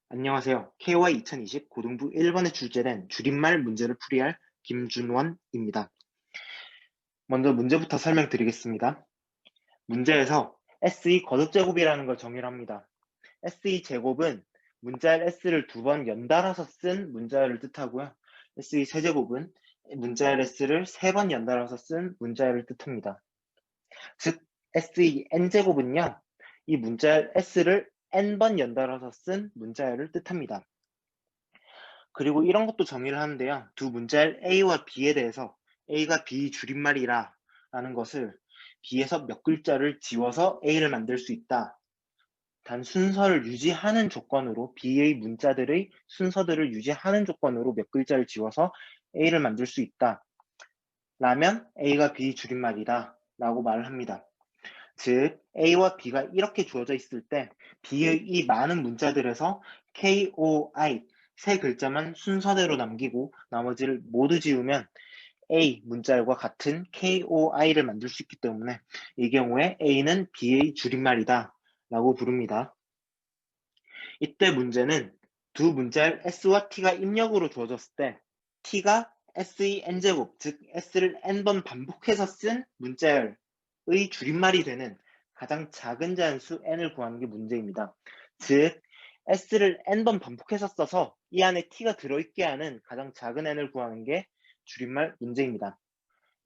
안녕하세요. KY 2020 고등부 1번에 출제된 줄임말 문제를 풀이할 김준원입니다. 먼저 문제부터 설명드리겠습니다. 문제에서 SE 거듭제곱이라는 걸 정의를 합니다. SE 제곱은 문자열 S를 두 번 연달아서 쓴 문자열을 뜻하고요. SE 세제곱은 문자열 S를 세 번 연달아서 쓴 문자열을 뜻합니다. 즉, SE n제곱은요, 이 문자열 S를 n번 연달아서 쓴 문자열을 뜻합니다. 그리고 이런 것도 정의를 하는데요. 두 문자열 A와 B에 대해서 A가 B 줄임말이라 라는 것을 B에서 몇 글자를 지워서 A를 만들 수 있다. 단 순서를 유지하는 조건으로 B의 문자들의 순서들을 유지하는 조건으로 몇 글자를 지워서 A를 만들 수 있다. 라면 A가 B 줄임말이다 라고 말을 합니다. 즉 A와 B가 이렇게 주어져 있을 때 B의 이 많은 문자들에서 KOI 세 글자만 순서대로 남기고 나머지를 모두 지우면 A 문자열과 같은 KOI를 만들 수 있기 때문에 이 경우에 A는 B의 줄임말이다 라고 부릅니다. 이때 문제는 두 문자열 S와 T가 입력으로 주어졌을 때 T가 S의 n제곱, 즉 S를 n번 반복해서 쓴 문자열의 줄임말이 되는 가장 작은 자연수 n을 구하는 게 문제입니다. 즉 S를 n번 반복해서 써서 이 안에 T가 들어있게 하는 가장 작은 n을 구하는 게 줄임말 문제입니다.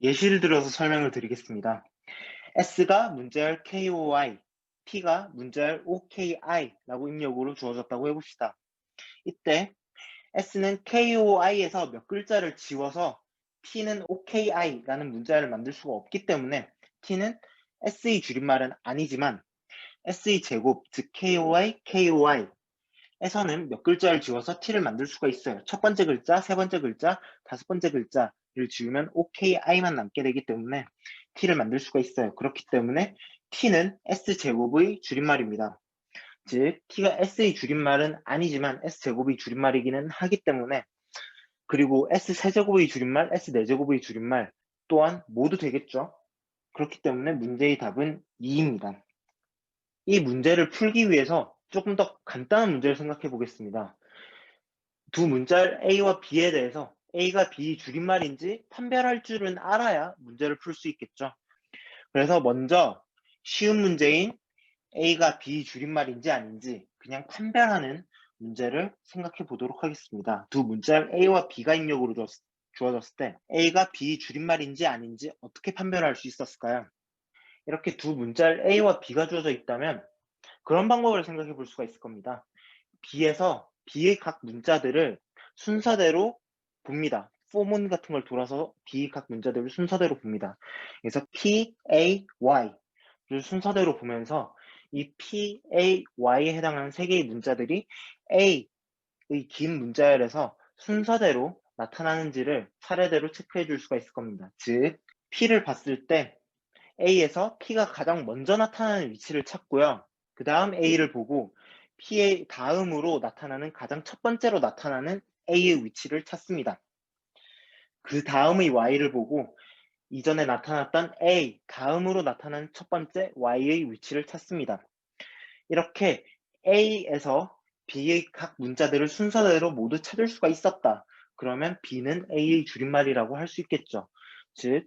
예시를 들어서 설명을 드리겠습니다. S가 문자열 KOI, T가 문자열 OKI라고 입력으로 주어졌다고 해봅시다. 이때 S는 KOI에서 몇 글자를 지워서 T는 OKI라는 문자열을 만들 수가 없기 때문에 T는 S의 줄임말은 아니지만 S의 제곱, 즉 KOI, KOI에서는 몇 글자를 지워서 T를 만들 수가 있어요. 첫 번째 글자, 세 번째 글자, 다섯 번째 글자를 지우면 OKI만 남게 되기 때문에 T를 만들 수가 있어요. 그렇기 때문에 T는 S제곱의 줄임말입니다. 즉 T가 S의 줄임말은 아니지만 S제곱의 줄임말이기는 하기 때문에, 그리고 S3제곱의 줄임말, S4제곱의 줄임말 또한 모두 되겠죠. 그렇기 때문에 문제의 답은 2입니다. 이 문제를 풀기 위해서 조금 더 간단한 문제를 생각해 보겠습니다. 두 문자열 A와 B에 대해서 A가 B 줄임말인지 판별할 줄은 알아야 문제를 풀 수 있겠죠. 그래서 먼저 쉬운 문제인 A가 B 줄임말인지 아닌지 그냥 판별하는 문제를 생각해 보도록 하겠습니다. 두 문자열 A와 B가 입력으로 주어졌을 때 A가 B 줄임말인지 아닌지 어떻게 판별할 수 있었을까요? 이렇게 두 문자열 A와 B가 주어져 있다면 그런 방법을 생각해 볼 수가 있을 겁니다. B에서 B의 각 문자들을 순서대로 봅니다. 포문 같은 걸 돌아서 B의 각 문자들을 순서대로 봅니다. 그래서 P, A, Y를 순서대로 보면서 이 P, A, Y에 해당하는 세 개의 문자들이 A의 긴 문자열에서 순서대로 나타나는지를 차례대로 체크해 줄 수가 있을 겁니다. 즉, P를 봤을 때 A에서 P가 가장 먼저 나타나는 위치를 찾고요. 그 다음 A를 보고 P의 다음으로 나타나는 가장 첫 번째로 나타나는 A의 위치를 찾습니다. 그 다음의 Y를 보고 이전에 나타났던 A 다음으로 나타나는 첫 번째 Y의 위치를 찾습니다. 이렇게 A에서 B의 각 문자들을 순서대로 모두 찾을 수가 있었다. 그러면 B는 A의 줄임말이라고 할 수 있겠죠. 즉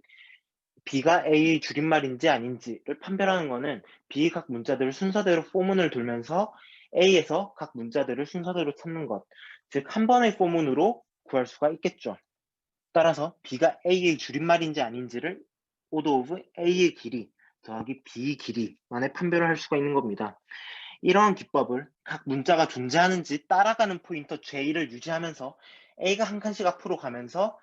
B가 A의 줄임말인지 아닌지를 판별하는 것은 B의 각 문자들을 순서대로 포문을 돌면서 A에서 각 문자들을 순서대로 찾는 것, 즉 한 번의 포문으로 구할 수가 있겠죠. 따라서 B가 A의 줄임말인지 아닌지를 order of A의 길이 더하기 B의 길이만에 판별을 할 수가 있는 겁니다. 이러한 기법을 각 문자가 존재하는지 따라가는 포인터 J를 유지하면서 A가 한 칸씩 앞으로 가면서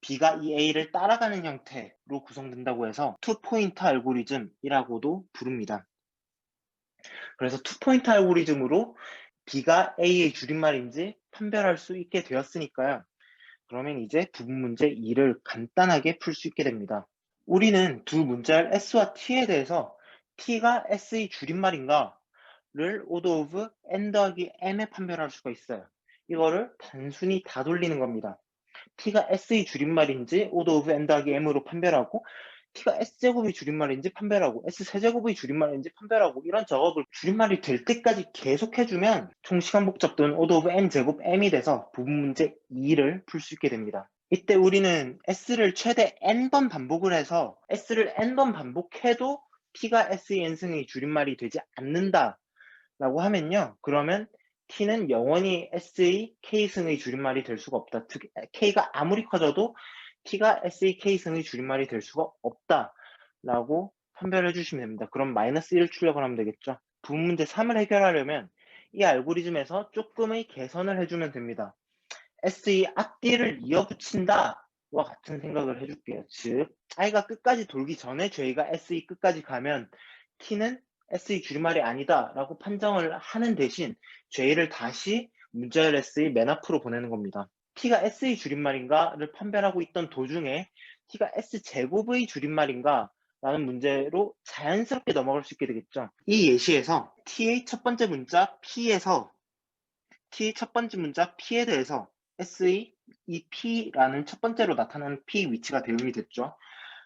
B가 이 A를 따라가는 형태로 구성된다고 해서 투포인트 알고리즘이라고도 부릅니다. 그래서 투포인트 알고리즘으로 B가 A의 줄임말인지 판별할 수 있게 되었으니까요. 그러면 이제 부분 문제 2를 간단하게 풀 수 있게 됩니다. 우리는 두 문자열 S와 T에 대해서 T가 S의 줄임말인가를 order of n 더하기 m에 판별할 수가 있어요. 이거를 단순히 다 돌리는 겁니다. T가 S의 줄임말인지 order of n 더하기 m으로 판별하고 t가 s제곱의 줄임말인지 판별하고 s세제곱의 줄임말인지 판별하고 이런 작업을 줄임말이 될 때까지 계속 해주면 총 시간 복잡도는 order of n 제곱 m이 돼서 부분 문제 2를 풀 수 있게 됩니다. 이때 우리는 s를 최대 n번 반복을 해서 s를 n번 반복해도 t가 s의 n승의 줄임말이 되지 않는다 라고 하면요, 그러면 t는 영원히 s의 k승의 줄임말이 될 수가 없다. 즉 k가 아무리 커져도 t가 s의 k승의 줄임말이 될 수가 없다 라고 판별해 주시면 됩니다. 그럼 마이너스 1을 출력을 하면 되겠죠. 부분 문제 3을 해결하려면 이 알고리즘에서 조금의 개선을 해주면 됩니다. s의 앞뒤를 이어붙인다 와 같은 생각을 해줄게요. 즉 i가 끝까지 돌기 전에 j가 s의 끝까지 가면 t는 s의 줄임말이 아니다 라고 판정을 하는 대신 j를 다시 문자열 s의 맨 앞으로 보내는 겁니다. t가 s의 줄임말인가를 판별하고 있던 도중에 t가 s제곱의 줄임말인가 라는 문제로 자연스럽게 넘어갈 수 있게 되겠죠. 이 예시에서 t의 첫 번째 문자 p에서 t의 첫 번째 문자 p에 대해서 s의 이 p라는 첫 번째로 나타나는 p 위치가 대응이 됐죠.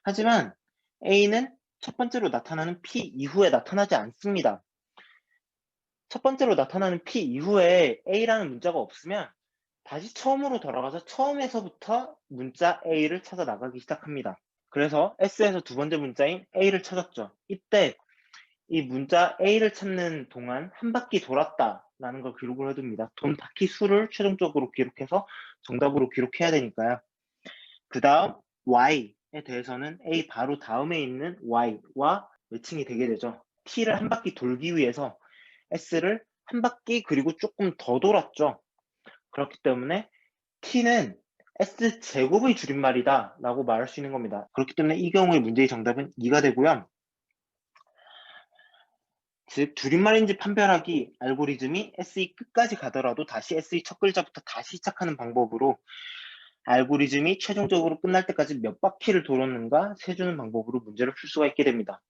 하지만 a는 첫 번째로 나타나는 p 이후에 나타나지 않습니다. 첫 번째로 나타나는 p 이후에 a라는 문자가 없으면 다시 처음으로 돌아가서 처음에서부터 문자 a를 찾아 나가기 시작합니다. 그래서 s에서 두 번째 문자인 a를 찾았죠. 이때 이 문자 a를 찾는 동안 한 바퀴 돌았다라는 걸 기록을 해둡니다. 돈 바퀴 수를 최종적으로 기록해서 정답으로 기록해야 되니까요. 그 다음 y에 대해서는 a 바로 다음에 있는 y와 매칭이 되게 되죠. t를 한 바퀴 돌기 위해서 s를 한 바퀴 그리고 조금 더 돌았죠. 그렇기 때문에 t는 s제곱의 줄임말이다 라고 말할 수 있는 겁니다. 그렇기 때문에 이 경우의 문제의 정답은 2가 되고요. 즉 줄임말인지 판별하기 알고리즘이 SE 끝까지 가더라도 다시 SE 첫 글자부터 다시 시작하는 방법으로 알고리즘이 최종적으로 끝날 때까지 몇 바퀴를 돌았는가 세주는 방법으로 문제를 풀 수가 있게 됩니다.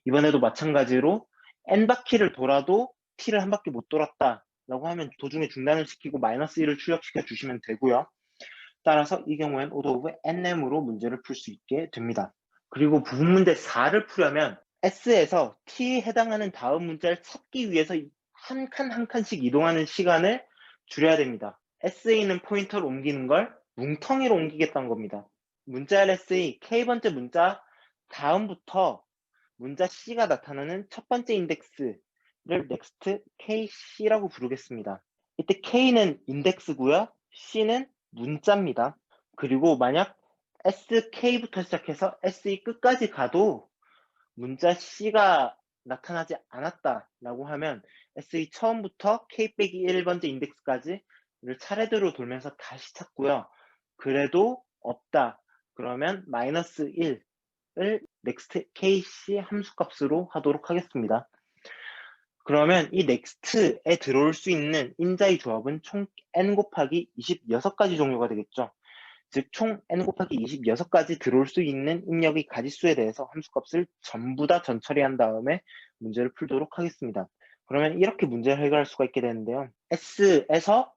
이번에도 마찬가지로 n바퀴를 돌아도 t를 한 바퀴 못 돌았다 라고 하면 도중에 중단을 시키고 마이너스 1을 출력시켜 주시면 되고요. 따라서 이 경우엔 order of nm으로 문제를 풀 수 있게 됩니다. 그리고 부분 문제 4를 풀려면 S에서 T에 해당하는 다음 문자를 찾기 위해서 한 칸 한 칸씩 이동하는 시간을 줄여야 됩니다. S에 있는 포인터를 옮기는 걸 뭉텅이로 옮기겠다는 겁니다. 문자 S의 K번째 문자 다음부터 문자 C가 나타나는 첫 번째 인덱스를 next KC라고 부르겠습니다. 이때 K는 인덱스고요. C는 문자입니다. 그리고 만약 SK부터 시작해서 SE 끝까지 가도 문자 C가 나타나지 않았다라고 하면 SE 처음부터 K-1번째 인덱스까지를 차례대로 돌면서 다시 찾고요. 그래도 없다. 그러면 마이너스 1을 next KC 함수값으로 하도록 하겠습니다. 그러면 이 next에 들어올 수 있는 인자의 조합은 총 n 곱하기 26가지 종류가 되겠죠. 즉 총 n 곱하기 26가지 들어올 수 있는 입력의 가지수에 대해서 함수값을 전부 다 전처리한 다음에 문제를 풀도록 하겠습니다. 그러면 이렇게 문제를 해결할 수가 있게 되는데요. S에서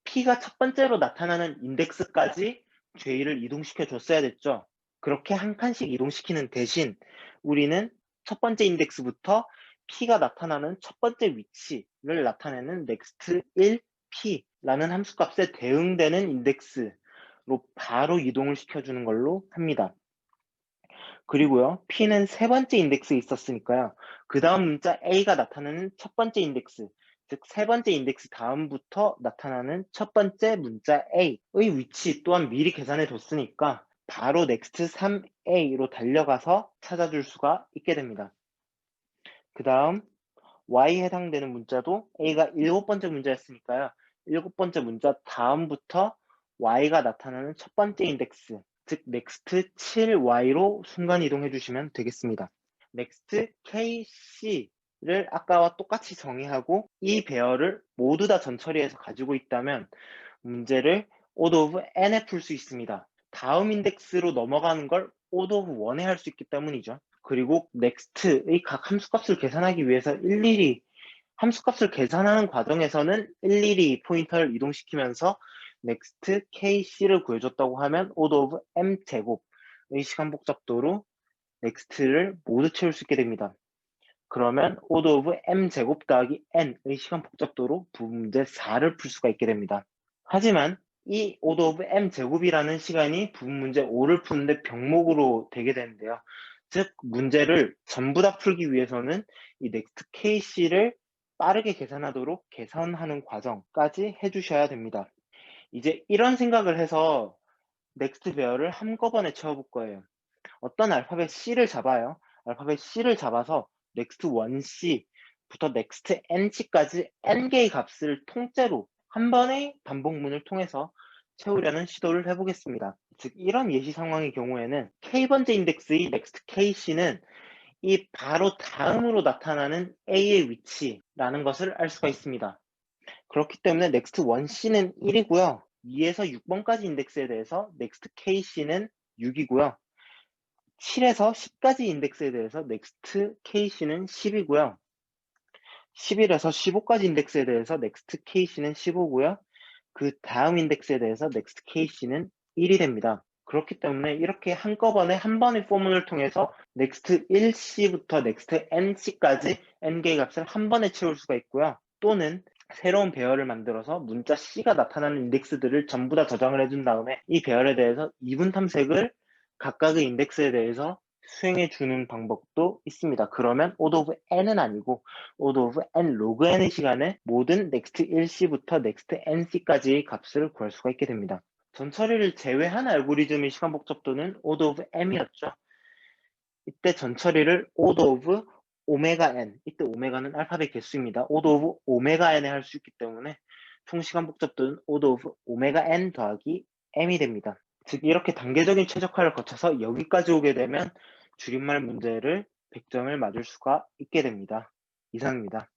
P가 첫 번째로 나타나는 인덱스까지 J를 이동시켜 줬어야 됐죠. 그렇게 한 칸씩 이동시키는 대신 우리는 첫 번째 인덱스부터 P가 나타나는 첫 번째 위치를 나타내는 next 1P라는 함수값에 대응되는 인덱스로 바로 이동을 시켜주는 걸로 합니다. 그리고요, P는 세 번째 인덱스에 있었으니까요. 그 다음 문자 A가 나타나는 첫 번째 인덱스, 즉 세 번째 인덱스 다음부터 나타나는 첫 번째 문자 A의 위치 또한 미리 계산해 뒀으니까 바로 next 3A로 달려가서 찾아줄 수가 있게 됩니다. 그 다음 Y에 해당되는 문자도 A가 7번째 문자였으니까요. 7번째 문자 다음부터 Y가 나타나는 첫 번째 인덱스, 즉 next 7Y로 순간 이동해 주시면 되겠습니다. next KC를 아까와 똑같이 정의하고 이 배열을 모두 다 전처리해서 가지고 있다면 문제를 order of n에 풀 수 있습니다. 다음 인덱스로 넘어가는 걸 order of 1에 할 수 있기 때문이죠. 그리고 next의 각 함수값을 계산하기 위해서 일일이 함수값을 계산하는 과정에서는 일일이 포인터를 이동시키면서 next KC를 구해줬다고 하면 order of m 제곱의 시간 복잡도로 넥스트를 모두 채울 수 있게 됩니다. 그러면 오더 오브 m 제곱 더하기 n의 시간 복잡도로 부분문제 4를 풀 수가 있게 됩니다. 하지만 이 오더 오브 m 제곱이라는 시간이 부분문제 5를 푸는데 병목으로 되게 되는데요. 즉 문제를 전부 다 풀기 위해서는 이 넥스트 KC를 빠르게 계산하도록 계산하는 과정까지 해주셔야 됩니다. 이제 이런 생각을 해서 넥스트 배열을 한꺼번에 채워볼 거예요. 어떤 알파벳 C를 잡아요. 알파벳 C를 잡아서 next 1C부터 next NC까지 n개의 값을 통째로 한 번의 반복문을 통해서 채우려는 시도를 해보겠습니다. 즉 이런 예시 상황의 경우에는 K번째 인덱스의 next KC는 이 바로 다음으로 나타나는 A의 위치라는 것을 알 수가 있습니다. 그렇기 때문에 next 1C는 1이고요. 2에서 6번까지 인덱스에 대해서 next KC는 6이고요. 7에서 10까지 인덱스에 대해서 next KC는 10이고요. 11에서 15까지 인덱스에 대해서 next KC는 15고요. 그 다음 인덱스에 대해서 next KC는 1이 됩니다. 그렇기 때문에 이렇게 한꺼번에 한 번의 포문을 통해서 next 1C부터 next NC까지 n개의 값을 한 번에 채울 수가 있고요. 또는 새로운 배열을 만들어서 문자 C가 나타나는 인덱스들을 전부 다 저장을 해준 다음에 이 배열에 대해서 이분 탐색을 각각의 인덱스에 대해서 수행해 주는 방법도 있습니다. 그러면 order of n은 아니고 order of n log n의 시간에 모든 next 1C부터 next NC까지의 값을 구할 수가 있게 됩니다. 전처리를 제외한 알고리즘의 시간 복잡도는 order of m이었죠. 이때 전처리를 order of 오메가 n, 이때 오메가는 알파벳 개수입니다. order of 오메가 n에 할 수 있기 때문에 총 시간 복잡도는 order of 오메가 n 더하기 m이 됩니다. 즉 이렇게 단계적인 최적화를 거쳐서 여기까지 오게 되면 줄임말 문제를 100점을 맞을 수가 있게 됩니다. 이상입니다.